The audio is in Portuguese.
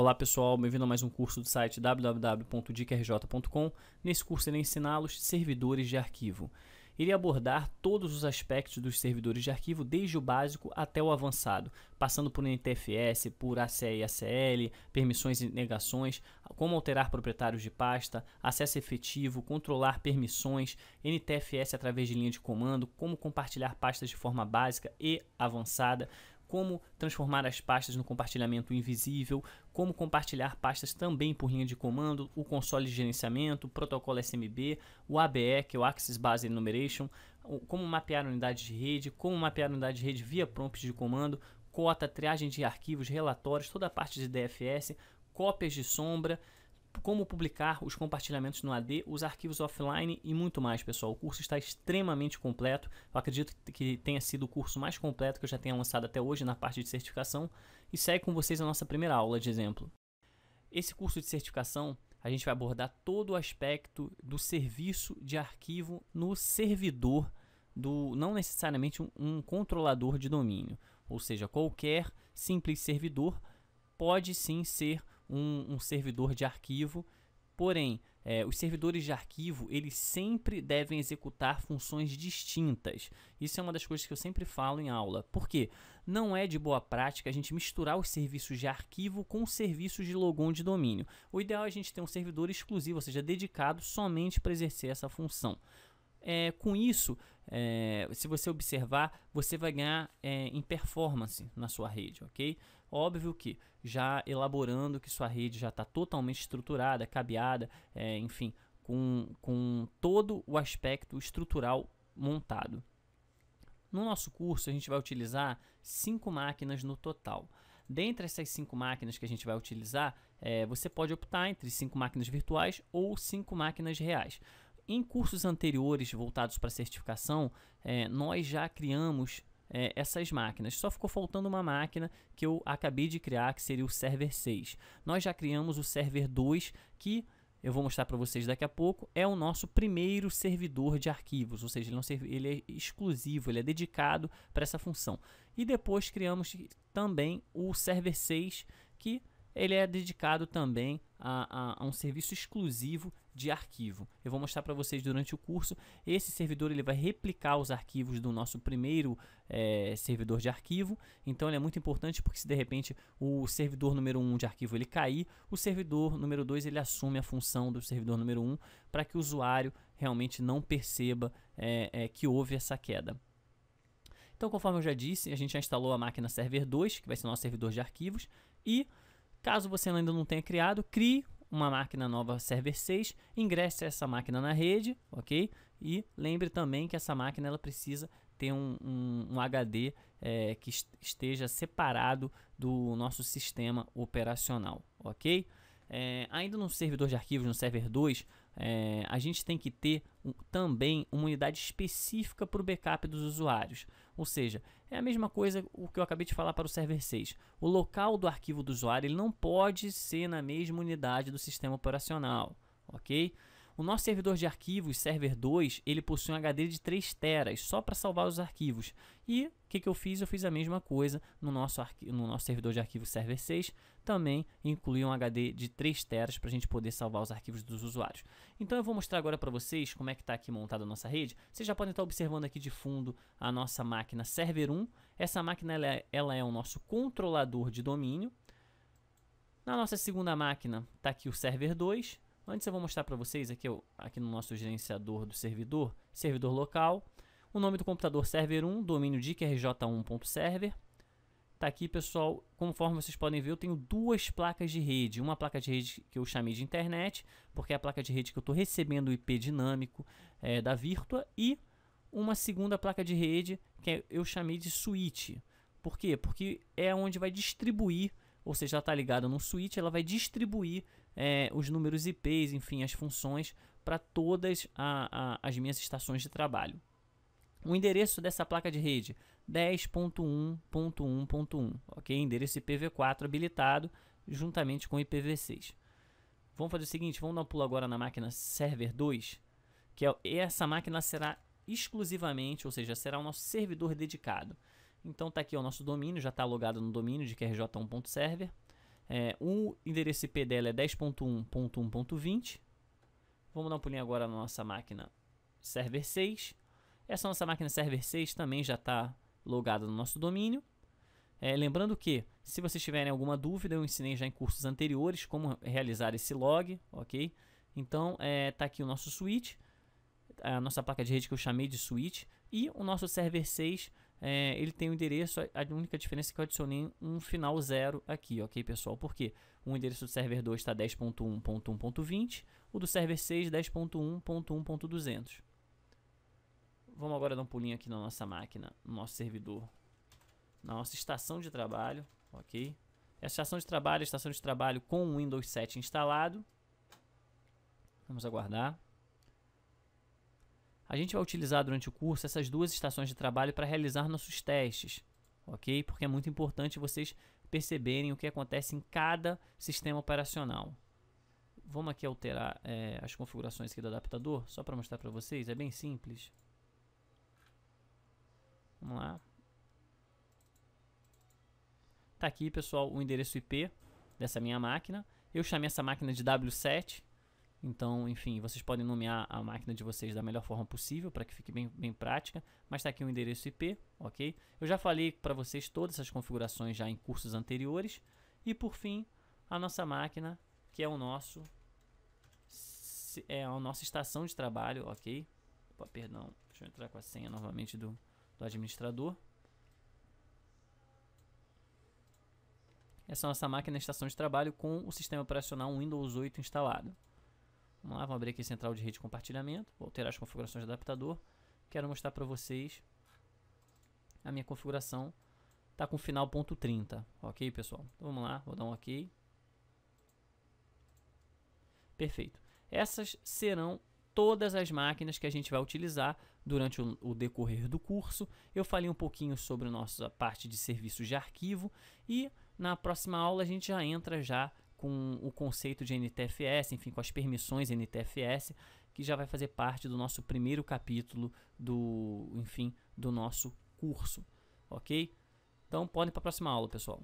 Olá pessoal, bem-vindo a mais um curso do site www.dicarj.com. Nesse curso irei ensiná-los servidores de arquivo. Irei abordar todos os aspectos dos servidores de arquivo, desde o básico até o avançado, passando por NTFS, por ACE e ACL, permissões e negações, como alterar proprietários de pasta, acesso efetivo, controlar permissões, NTFS através de linha de comando, como compartilhar pastas de forma básica e avançada, como transformar as pastas no compartilhamento invisível, como compartilhar pastas também por linha de comando, o console de gerenciamento, o protocolo SMB, o ABE, que é o Access Based Enumeration, como mapear unidades de rede, como mapear unidade de rede via prompt de comando, cota, triagem de arquivos, relatórios, toda a parte de DFS, cópias de sombra, como publicar os compartilhamentos no AD, os arquivos offline e muito mais, pessoal. O curso está extremamente completo. Eu acredito que tenha sido o curso mais completo que eu já tenha lançado até hoje na parte de certificação. E segue com vocês a nossa primeira aula de exemplo. Esse curso de certificação, a gente vai abordar todo o aspecto do serviço de arquivo no servidor, não necessariamente um controlador de domínio. Ou seja, qualquer simples servidor pode sim ser um servidor de arquivo, porém, os servidores de arquivo, eles sempre devem executar funções distintas. Isso é uma das coisas que eu sempre falo em aula. Por quê? Não é de boa prática a gente misturar os serviços de arquivo com os serviços de logon de domínio. O ideal é a gente ter um servidor exclusivo, ou seja, dedicado somente para exercer essa função. Com isso, se você observar, você vai ganhar em performance na sua rede, ok? Óbvio que já elaborando que sua rede já está totalmente estruturada, cabeada, enfim, com todo o aspecto estrutural montado. No nosso curso, a gente vai utilizar 5 máquinas no total. Dentre essas 5 máquinas que a gente vai utilizar, você pode optar entre 5 máquinas virtuais ou 5 máquinas reais. Em cursos anteriores voltados para certificação, nós já criamos essas máquinas. Só ficou faltando uma máquina que eu acabei de criar, que seria o Server 6. Nós já criamos o Server 2, que eu vou mostrar para vocês daqui a pouco, é o nosso primeiro servidor de arquivos, ou seja, ele é exclusivo, ele é dedicado para essa função. E depois criamos também o Server 6, que ele é dedicado também a um serviço exclusivo de arquivo. Eu vou mostrar para vocês durante o curso. Esse servidor ele vai replicar os arquivos do nosso primeiro servidor de arquivo. Então ele é muito importante porque se de repente o servidor número 1 de arquivo ele cair, o servidor número 2 ele assume a função do servidor número 1 para que o usuário realmente não perceba que houve essa queda. Então, conforme eu já disse, a gente já instalou a máquina Server 2, que vai ser o nosso servidor de arquivos, e caso você ainda não tenha criado, crie uma máquina nova Server 6, ingresse essa máquina na rede, ok? E lembre também que essa máquina ela precisa ter um HD que esteja separado do nosso sistema operacional, ok? Ainda no servidor de arquivos, no Server 2, a gente tem que ter também uma unidade específica para o backup dos usuários. Ou seja, é a mesma coisa o que eu acabei de falar para o Server 6. O local do arquivo do usuário ele não pode ser na mesma unidade do sistema operacional, ok? O nosso servidor de arquivos, Server 2, ele possui um HD de 3 teras só para salvar os arquivos. E o que eu fiz? Eu fiz a mesma coisa no nosso servidor de arquivos Server 6. Também inclui um HD de 3 teras para a gente poder salvar os arquivos dos usuários. Então eu vou mostrar agora para vocês como é que está aqui montada a nossa rede. Vocês já podem estar observando aqui de fundo a nossa máquina Server 1. Essa máquina ela é o nosso controlador de domínio. Na nossa segunda máquina está aqui o Server 2. Antes eu vou mostrar para vocês aqui no nosso gerenciador do servidor, servidor local, o nome do computador Server 1, domínio dicarj1.server. Tá aqui, pessoal, conforme vocês podem ver, eu tenho 2 placas de rede. Uma placa de rede que eu chamei de internet, porque é a placa de rede que eu estou recebendo o IP dinâmico da Virtua, e uma segunda placa de rede que eu chamei de switch. Por quê? Porque é onde vai distribuir, ou seja, ela está ligada no switch, ela vai distribuir os números IPs, enfim, as funções para todas as minhas estações de trabalho. O endereço dessa placa de rede 10.1.1.1, ok? Endereço IPv4 habilitado juntamente com IPv6. Vamos fazer o seguinte, vamos dar um pulo agora na máquina Server 2, que essa máquina será exclusivamente, ou seja, será o nosso servidor dedicado. Então tá aqui o nosso domínio, já está logado no domínio de dicarj1.server. O endereço IP dela é 10.1.1.20. Vamos dar um pulinho agora na nossa máquina server 6. Essa nossa máquina server 6 também já está logada no nosso domínio. Lembrando que, se vocês tiverem alguma dúvida, eu ensinei já em cursos anteriores como realizar esse log, ok? Então, tá aqui o nosso switch, a nossa placa de rede que eu chamei de switch, e o nosso server 6, ele tem o endereço, a única diferença é que eu adicionei um final 0 aqui, ok, pessoal? Porque o endereço do server 2 está 10.1.1.20, o do server 6, 10.1.1.200. Vamos agora dar um pulinho aqui na nossa máquina, no nosso servidor, na nossa estação de trabalho, ok? Essa estação de trabalho é a estação de trabalho com o Windows 7 instalado. Vamos aguardar. A gente vai utilizar durante o curso essas duas estações de trabalho para realizar nossos testes, ok? Porque é muito importante vocês perceberem o que acontece em cada sistema operacional. Vamos aqui alterar as configurações aqui do adaptador, só para mostrar para vocês, é bem simples. Vamos lá. Tá aqui, pessoal, o endereço IP dessa minha máquina. Eu chamei essa máquina de W7. Então, enfim, vocês podem nomear a máquina de vocês da melhor forma possível para que fique bem prática. Mas tá aqui o endereço IP, ok? Eu já falei para vocês todas essas configurações já em cursos anteriores. E por fim, a nossa máquina, que é a nossa estação de trabalho, ok? Opa, perdão, deixa eu entrar com a senha novamente do administrador. Essa é a nossa máquina de estação de trabalho com o sistema operacional Windows 8 instalado. Vamos lá, vamos abrir aqui central de rede de compartilhamento. Vou alterar as configurações do adaptador. Quero mostrar para vocês a minha configuração. Está com final .30, ok, pessoal? Então vamos lá, vou dar um ok. Perfeito. Essas serão todas as máquinas que a gente vai utilizar durante o decorrer do curso. Eu falei um pouquinho sobre a nossa parte de serviços de arquivo e na próxima aula a gente já entra já com o conceito de NTFS, enfim, com as permissões NTFS, que já vai fazer parte do nosso primeiro capítulo do nosso curso, ok? Então, podem ir para a próxima aula, pessoal.